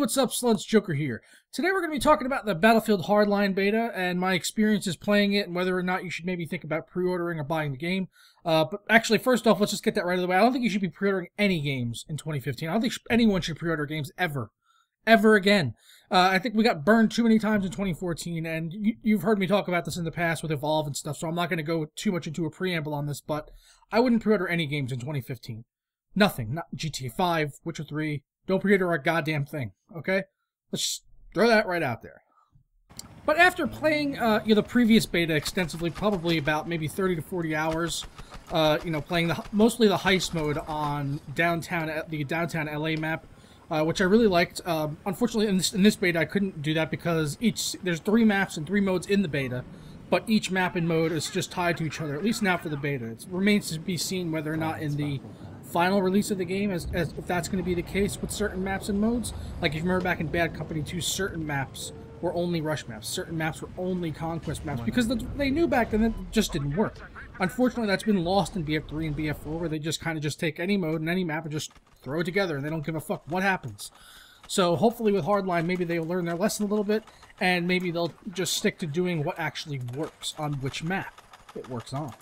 what's up, Sluds? Joker here. Today we're going to be talking about the Battlefield Hardline Beta and my experiences playing it and whether or not you should maybe think about pre-ordering or buying the game. But actually, first off, let's just get that right out of the way. I don't think you should be pre-ordering any games in 2015. I don't think anyone should pre-order games ever. Ever again. I think we got burned too many times in 2014, and you've heard me talk about this in the past with Evolve and stuff, so I'm not going to go too much into a preamble on this, but I wouldn't pre-order any games in 2015. Nothing. Not GTA 5, Witcher 3. Don't pre-order a goddamn thing, okay? Let's just throw that right out there. But after playing the previous beta extensively, probably about maybe 30 to 40 hours, playing mostly the heist mode on the downtown LA map, which I really liked. Unfortunately, in this beta, I couldn't do that because there's 3 maps and 3 modes in the beta, but each map and mode is just tied to each other, at least now for the beta. It remains to be seen whether or not in the final release of the game, as if that's going to be the case with certain maps and modes. Like, if you remember back in Bad Company 2, certain maps were only rush maps. Certain maps were only conquest maps, because they knew back then that it just didn't work. Unfortunately, that's been lost in BF3 and BF4, where they just kind of just take any mode and any map and just throw it together, and they don't give a fuck what happens. So hopefully with Hardline, maybe they'll learn their lesson a little bit, and maybe they'll just stick to doing what actually works on which map it works on.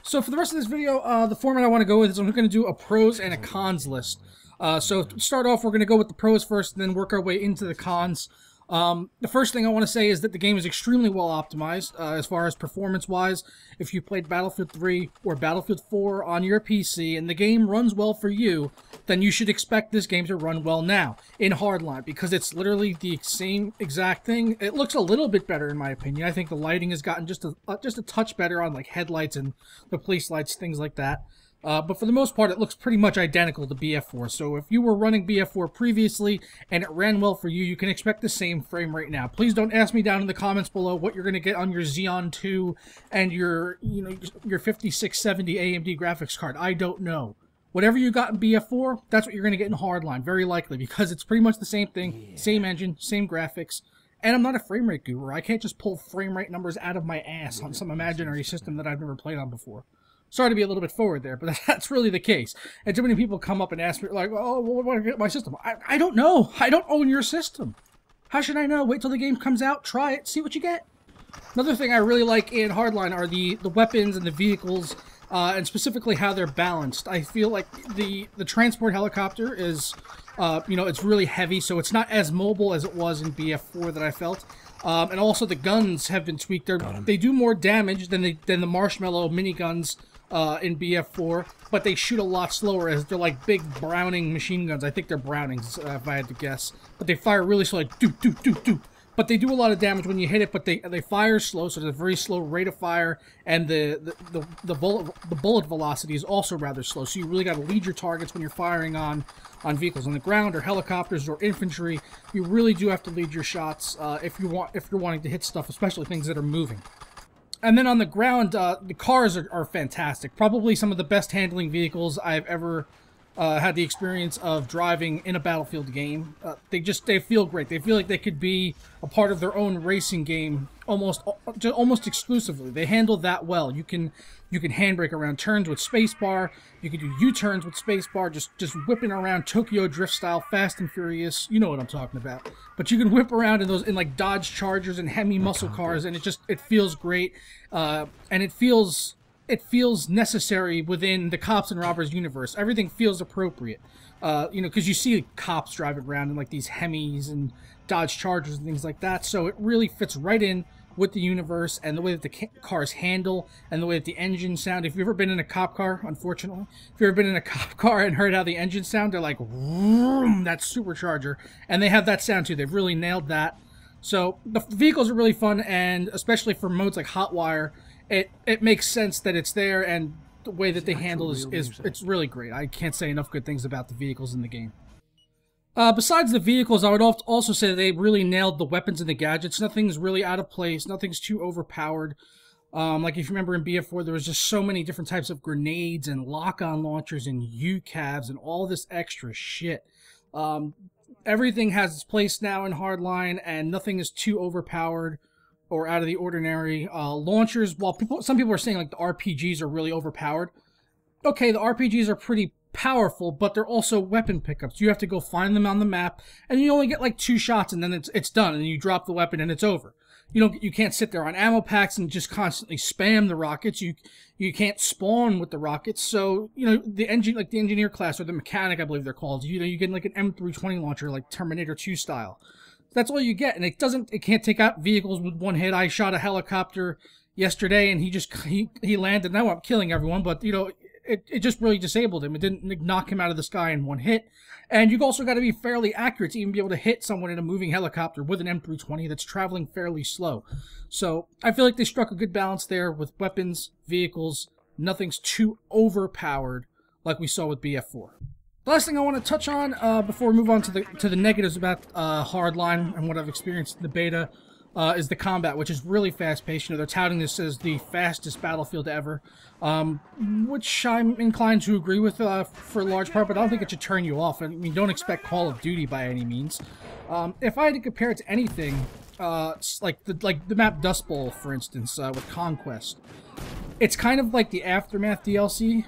So for the rest of this video, the format I want to go with is I'm going to do a pros and a cons list. So to start off, we're going to go with the pros first, and then work our way into the cons. The first thing I want to say is that the game is extremely well optimized as far as performance-wise. If you played Battlefield 3 or Battlefield 4 on your PC and the game runs well for you, then you should expect this game to run well now in Hardline, because it's literally the same exact thing. It looks a little bit better in my opinion. I think the lighting has gotten just a touch better on like headlights and the police lights, things like that. But for the most part, it looks pretty much identical to BF4. So if you were running BF4 previously and it ran well for you, you can expect the same frame rate now. Please don't ask me down in the comments below what you're going to get on your Xeon 2 and your 5670 AMD graphics card. I don't know. Whatever you got in BF4, that's what you're going to get in Hardline, very likely, because it's pretty much the same thing, same engine, same graphics. And I'm not a frame rate guru. I can't just pull frame rate numbers out of my ass on some imaginary system that I've never played on before. Sorry to be a little bit forward there, but that's really the case. And too many people come up and ask me, like, oh, what do I get my system? I don't know. I don't own your system. How should I know? Wait till the game comes out, try it, see what you get. Another thing I really like in Hardline are the weapons and the vehicles, and specifically how they're balanced. I feel like the transport helicopter is, it's really heavy, so it's not as mobile as it was in BF4 that I felt. And also the guns have been tweaked. They do more damage than the Marshmallow miniguns in BF4, but they shoot a lot slower, as they're like big Browning machine guns. I think they're Brownings, if I had to guess. But they fire really slow, like doop, doop, doop, doop. But they do a lot of damage when you hit it, but they fire slow, so there's a very slow rate of fire, and the bullet velocity is also rather slow, so you really got to lead your targets when you're firing on vehicles on the ground or helicopters or infantry. You really do have to lead your shots if you're wanting to hit stuff, especially things that are moving. And then on the ground, the cars are fantastic. Probably some of the best handling vehicles I've ever had the experience of driving in a Battlefield game. They feel great. They feel like they could be a part of their own racing game almost exclusively. They handle that well. You can handbrake around turns with spacebar. You can do U-turns with spacebar, just whipping around Tokyo Drift style, fast and furious. You know what I'm talking about. But you can whip around in like Dodge Chargers and Hemi muscle cars, and it feels great. And it feels necessary within the cops and robbers universe. Everything feels appropriate, because you see cops driving around in like these Hemis and Dodge Chargers and things like that. So it really fits right in with the universe and the way that the cars handle and the way that the engines sound. If you've ever been in a cop car, unfortunately, if you've ever been in a cop car and heard how the engines sound, they're like, vroom, that supercharger, and they have that sound too. They've really nailed that. So the vehicles are really fun, and especially for modes like Hotwire, it makes sense that it's there, and the way that they handle it's really great. I can't say enough good things about the vehicles in the game. Besides the vehicles, I would also say that they really nailed the weapons and the gadgets. Nothing's really out of place. Nothing's too overpowered. Like if you remember in BF4, there was just so many different types of grenades and lock-on launchers and UCAVs and all this extra shit. Everything has its place now in Hardline, and nothing is too overpowered or out of the ordinary. Launchers, while some people are saying like the RPGs are really overpowered. Okay, the RPGs are pretty powerful, but they're also weapon pickups. You have to go find them on the map, and you only get like 2 shots, and then it's done, and you drop the weapon, and it's over. You can't sit there on ammo packs and just constantly spam the rockets. You can't spawn with the rockets. So the engineer class, or the mechanic, I believe they're called. You get like an M320 launcher, like Terminator 2 style. That's all you get, and it can't take out vehicles with one hit. I shot a helicopter yesterday, and he landed. Now I'm killing everyone, but it just really disabled him. It didn't knock him out of the sky in one hit. And you've also got to be fairly accurate to even be able to hit someone in a moving helicopter with an M320 that's traveling fairly slow. So I feel like they struck a good balance there with weapons, vehicles. Nothing's too overpowered like we saw with BF4. The last thing I want to touch on before we move on to the negatives about Hardline and what I've experienced in the beta is the combat, which is really fast-paced. They're touting this as the fastest Battlefield ever, which I'm inclined to agree with for a large part, but I don't think it should turn you off. I mean, don't expect Call of Duty by any means. If I had to compare it to anything, like the map Dust Bowl, for instance, with Conquest, it's kind of like the Aftermath DLC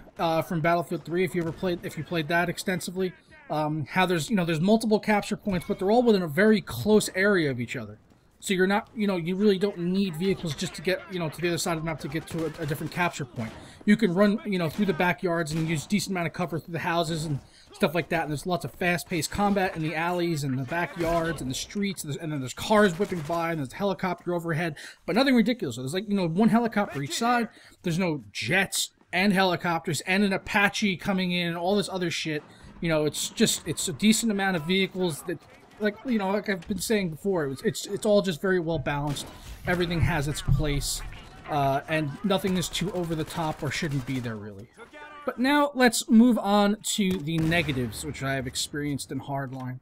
from Battlefield 3. If you played that extensively, how there's multiple capture points, but they're all within a very close area of each other. So you're not, you really don't need vehicles just to get, to the other side of the map to get to a different capture point. You can run, through the backyards and use a decent amount of cover through the houses and stuff like that. And there's lots of fast-paced combat in the alleys and the backyards and the streets. And then there's cars whipping by and there's a helicopter overhead. But nothing ridiculous. So there's like, one helicopter each side. There's no jets and helicopters and an Apache coming in and all this other shit. It's a decent amount of vehicles that... like I've been saying before, it's all just very well balanced. Everything has its place, and nothing is too over the top or shouldn't be there really. But now let's move on to the negatives, which I have experienced in Hardline,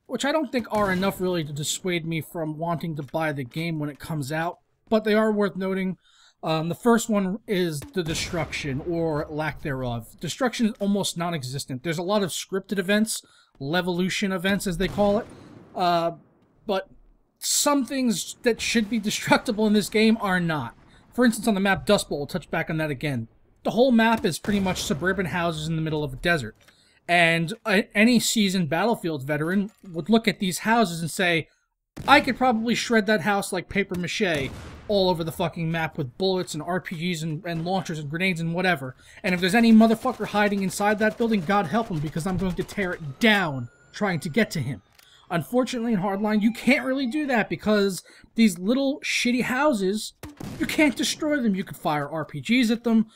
which I don't think are enough really to dissuade me from wanting to buy the game when it comes out, but they are worth noting. The first one is the destruction, or lack thereof. Destruction is almost non-existent. There's a lot of scripted events, Levolution events as they call it, but some things that should be destructible in this game are not. For instance, on the map Dust Bowl, we'll touch back on that again. The whole map is pretty much suburban houses in the middle of a desert. And any seasoned Battlefield veteran would look at these houses and say, I could probably shred that house like paper mache all over the fucking map with bullets and RPGs and launchers and grenades and whatever. And if there's any motherfucker hiding inside that building, God help him, because I'm going to tear it down trying to get to him. Unfortunately, in Hardline, you can't really do that because these little shitty houses, you can't destroy them. You could fire RPGs at them,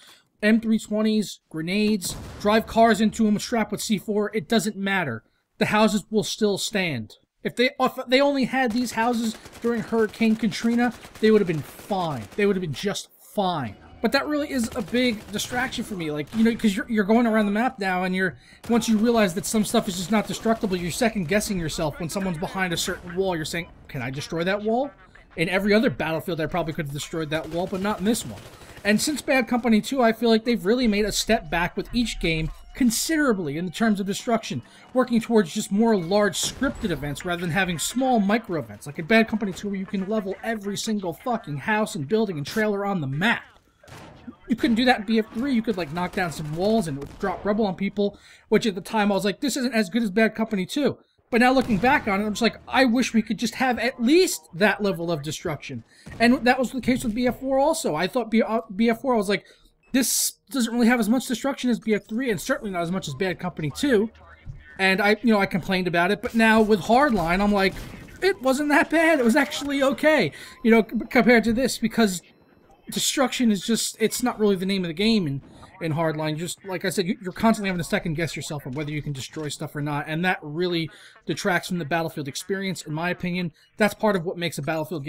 M320s, grenades, drive cars into them strapped with C4. It doesn't matter. The houses will still stand. If they only had these houses during Hurricane Katrina, they would have been fine. They would have been just fine. But that really is a big distraction for me, like, because you're going around the map now, and once you realize that some stuff is just not destructible, you're second-guessing yourself when someone's behind a certain wall. You're saying, can I destroy that wall? In every other Battlefield, I probably could have destroyed that wall, but not in this one. And since Bad Company 2, I feel like they've really made a step back with each game considerably in terms of destruction, working towards just more large scripted events rather than having small micro events, like in Bad Company 2 where you can level every single fucking house and building and trailer on the map. You couldn't do that in BF3. You could like knock down some walls and it would drop rubble on people, which at the time I was like, this isn't as good as Bad Company 2. But now looking back on it, I'm just like, I wish we could just have at least that level of destruction. And that was the case with BF4 also. I thought BF4, I was like, this doesn't really have as much destruction as BF3, and certainly not as much as Bad Company 2. And I complained about it, but now with Hardline, I'm like, it wasn't that bad. It was actually okay, compared to this, because destruction is just, it's not really the name of the game in Hardline. Just like I said, you're constantly having to second guess yourself on whether you can destroy stuff or not, and that really detracts from the Battlefield experience, in my opinion. That's part of what makes a Battlefield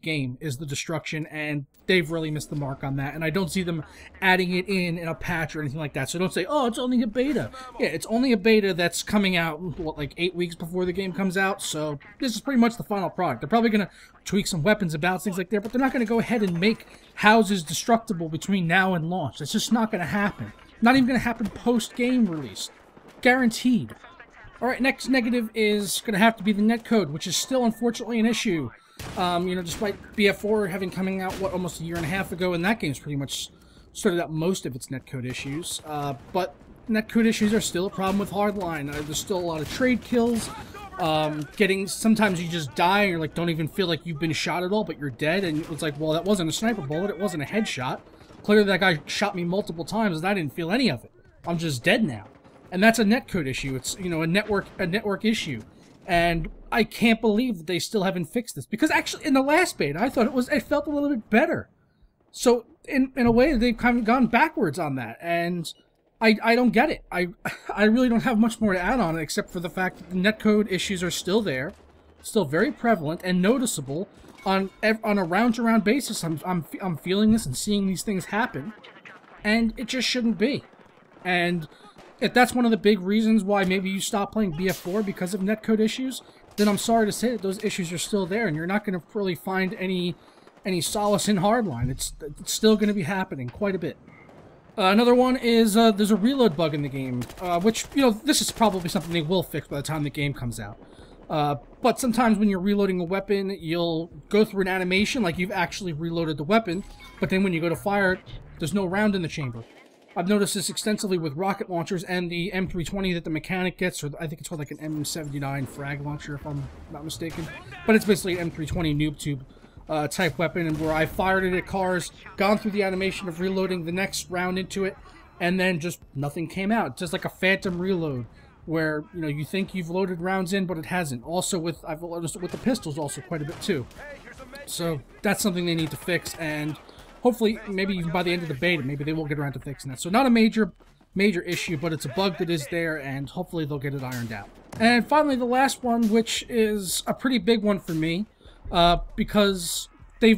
game, is the destruction, and they've really missed the mark on that, and I don't see them adding it in a patch or anything like that. So don't say, oh, it's only a beta. Yeah, it's only a beta that's coming out, what, like 8 weeks before the game comes out, so this is pretty much the final product. They're probably going to tweak some weapons about things like that, but they're not going to go ahead and make houses destructible between now and launch. It's just not going to happen. Not even going to happen post-game release. Guaranteed. Alright, next negative is going to have to be the netcode, which is still unfortunately an issue. Despite BF4 having coming out, almost a year and a half ago, and that game's pretty much sorted out most of its netcode issues. But netcode issues are still a problem with Hardline. There's still a lot of trade kills. Sometimes you just die and you're like, don't even feel like you've been shot at all, but you're dead, and it's like, well, that wasn't a sniper bullet, it wasn't a headshot. Clearly that guy shot me multiple times and I didn't feel any of it. I'm just dead now. And that's a netcode issue. It's, you know, a network issue. And I can't believe that they still haven't fixed this. Because actually, in the last beta, I thought it felt a little bit better. So, in a way, they've kind of gone backwards on that. And I don't get it. I really don't have much more to add on it, except for the fact that the netcode issues are still there. Still very prevalent and noticeable. On a round-to-round basis, I'm feeling this and seeing these things happen. And it just shouldn't be. And if that's one of the big reasons why maybe you stop playing BF4 because of netcode issues, then I'm sorry to say that those issues are still there, and you're not going to really find any solace in Hardline. It's still going to be happening quite a bit. Another one is there's a reload bug in the game, which, you know, this is probably something they will fix by the time the game comes out. But sometimes when you're reloading a weapon, you'll go through an animation like you've actually reloaded the weapon, but then when you go to fire it, there's no round in the chamber. I've noticed this extensively with rocket launchers and the M320 that the mechanic gets, or I think it's called like an M79 frag launcher, if I'm not mistaken. But it's basically an M320 noob tube type weapon, and where I fired it at cars, gone through the animation of reloading the next round into it, and then just nothing came out. It's just like a phantom reload, where, you know, you think you've loaded rounds in, but it hasn't. Also I've noticed it with the pistols also quite a bit too. So that's something they need to fix, and hopefully, maybe even by the end of the beta, maybe they will get around to fixing that. So not a major issue, but it's a bug that is there, and hopefully they'll get it ironed out. And finally, the last one, which is a pretty big one for me, because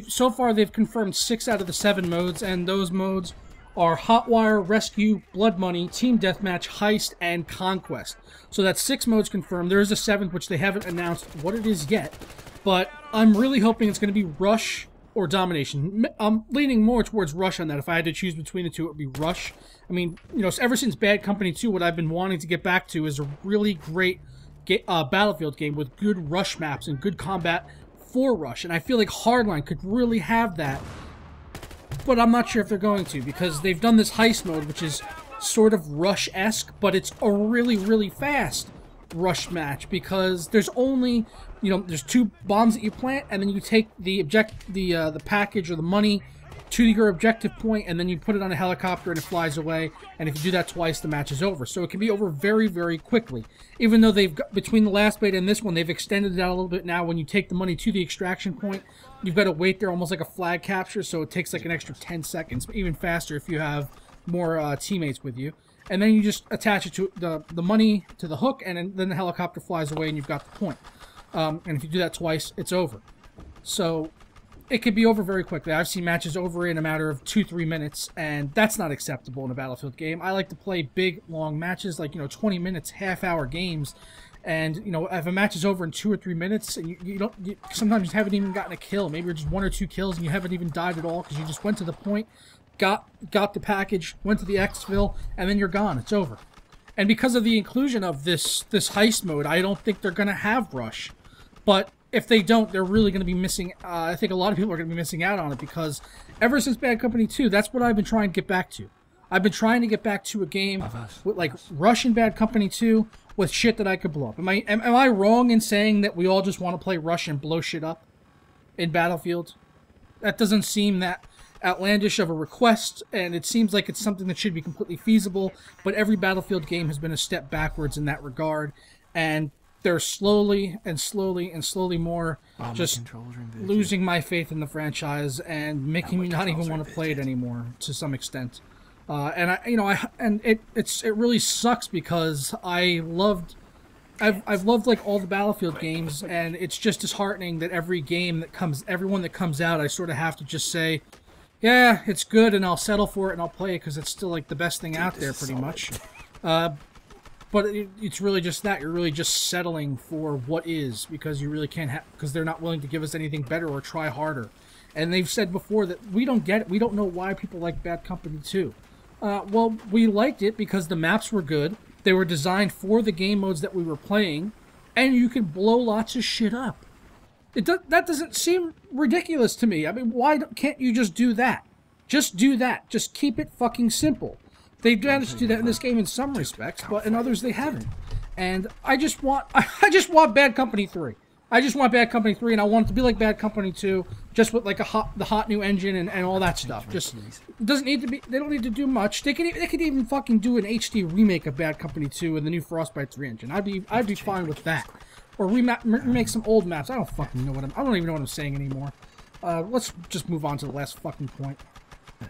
so far they've confirmed 6 out of the 7 modes, and those modes are Hotwire, Rescue, Blood Money, Team Deathmatch, Heist, and Conquest. So that's 6 modes confirmed. There is a 7th, which they haven't announced what it is yet, but I'm really hoping it's going to be Rush or Domination. I'm leaning more towards Rush on that. If I had to choose between the two, it would be Rush. I mean, you know, ever since Bad Company 2, what I've been wanting to get back to is a really great Battlefield game with good Rush maps and good combat for Rush. And I feel like Hardline could really have that, but I'm not sure if they're going to, because they've done this Heist mode, which is sort of Rush-esque, but it's a really, really fast Rush match, because there's only, you know, there's 2 bombs that you plant, and then you take the package or the money to your objective point, and then you put it on a helicopter and it flies away, and if you do that twice, the match is over. So it can be over very, very quickly. Even though they've got, between the last beta and this one, they've extended it out a little bit now. When you take the money to the extraction point, you've got to wait there almost like a flag capture, so it takes like an extra 10 seconds, but even faster if you have more teammates with you. And then you just attach it to the money to the hook, and then the helicopter flies away and you've got the point. And if you do that twice, it's over. So it could be over very quickly. I've seen matches over in a matter of 2-3 minutes, and that's not acceptable in a Battlefield game. I like to play big, long matches, like, you know, 20 minutes, half-hour games. And, you know, if a match is over in 2 or 3 minutes, and sometimes you haven't even gotten a kill. Maybe you're just 1 or 2 kills and you haven't even died at all because you just went to the point, got the package, went to the exfil, and then you're gone. It's over. And because of the inclusion of this heist mode, I don't think they're going to have Rush. But if they don't, they're really going to be missing, I think a lot of people are going to be missing out on it, because ever since Bad Company 2, that's what I've been trying to get back to. I've been trying to get back to a game with, like, Rush and Bad Company 2 with shit that I could blow up. Am I wrong in saying that we all just want to play Rush and blow shit up in Battlefield? That doesn't seem that outlandish of a request, and it seems like it's something that should be completely feasible, but every Battlefield game has been a step backwards in that regard, and they're slowly more just losing my faith in the franchise and making me not even want to play it anymore to some extent. And it really sucks, because I've loved like all the Battlefield games, and it's just disheartening that everyone that comes out, I sort of have to just say, yeah, it's good, and I'll settle for it and I'll play it because it's still like the best thing out there, pretty much. But it's really just that. You're really just settling for what is, because you really can't because they're not willing to give us anything better or try harder. And they've said before that we don't get it. We don't know why people like Bad Company 2. Well, we liked it because the maps were good. They were designed for the game modes that we were playing, and you can blow lots of shit up. That doesn't seem ridiculous to me. I mean, why can't you just do that? Just do that. Just keep it fucking simple. They've managed to do that in this game in some respects, but in others they haven't. And I just want Bad Company 3. I just want Bad Company 3, and I want it to be like Bad Company 2, just with like the hot new engine and all that stuff. Just doesn't need to be. They don't need to do much. They could even fucking do an HD remake of Bad Company 2 and the new Frostbite 3 engine. I'd be fine with that. Or remake some old maps. I don't fucking know I don't even know what I'm saying anymore. Let's just move on to the last fucking point.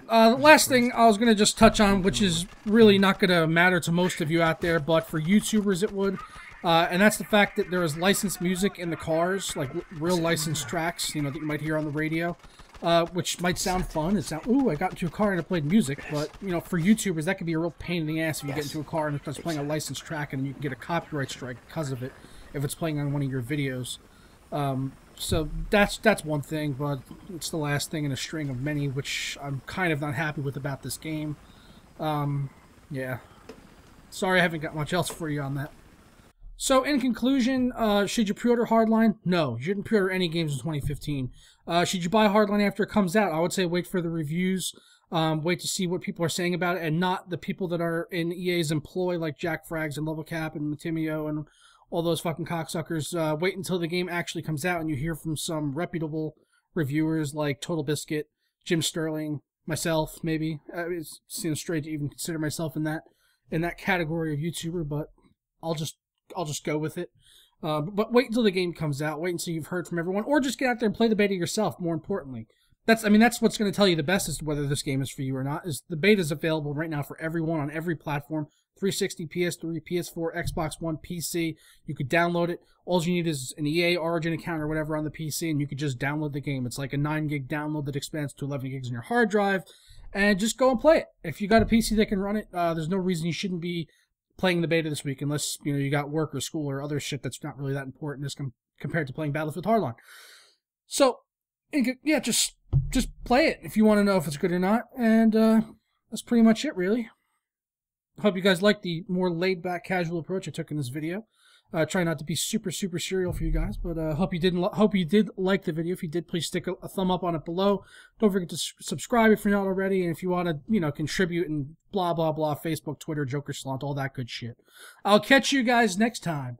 The last thing I was going to just touch on, which is really not going to matter to most of you out there, but for YouTubers it would, and that's the fact that there is licensed music in the cars, like real licensed tracks, you know, that you might hear on the radio, which might sound fun. It's not, ooh, I got into a car and I played music, but, you know, for YouTubers, that could be a real pain in the ass if you get into a car and it starts playing a licensed track and you can get a copyright strike because of it, if it's playing on one of your videos. So that's one thing, but it's the last thing in a string of many, which I'm kind of not happy with about this game. Yeah. Sorry I haven't got much else for you on that. So, in conclusion, should you pre-order Hardline? No, you shouldn't pre-order any games in 2015. Should you buy Hardline after it comes out? I would say wait for the reviews, wait to see what people are saying about it, and not the people that are in EA's employ, like Jack Frags and Level Cap and Matimio and all those fucking cocksuckers. Wait until the game actually comes out and you hear from some reputable reviewers like Total Biscuit, Jim Sterling, myself, maybe. It seems strange to even consider myself in that category of YouTuber, but I'll just go with it. But wait until the game comes out. Wait until you've heard from everyone, or just get out there and play the beta yourself. More importantly, that's what's going to tell you the best as to whether this game is for you or not. Is the beta is available right now for everyone on every platform: 360, PS3, PS4, Xbox One, PC. You could download it. All you need is an EA Origin account or whatever on the PC, and you could just download the game. It's like a 9 gig download that expands to 11 gigs on your hard drive, and just go and play it. If you got a PC that can run it, there's no reason you shouldn't be playing the beta this week, unless you got work or school or other shit that's not really that important as compared to playing Battlefield Hardline. So, yeah, just play it if you want to know if it's good or not, and that's pretty much it, really. Hope you guys like the more laid-back, casual approach I took in this video. Try not to be super serial for you guys, but hope you did like the video. If you did, please stick a thumb up on it below. Don't forget to subscribe if you're not already, and if you want to, contribute and blah blah blah, Facebook, Twitter, Joker Slant, all that good shit. I'll catch you guys next time.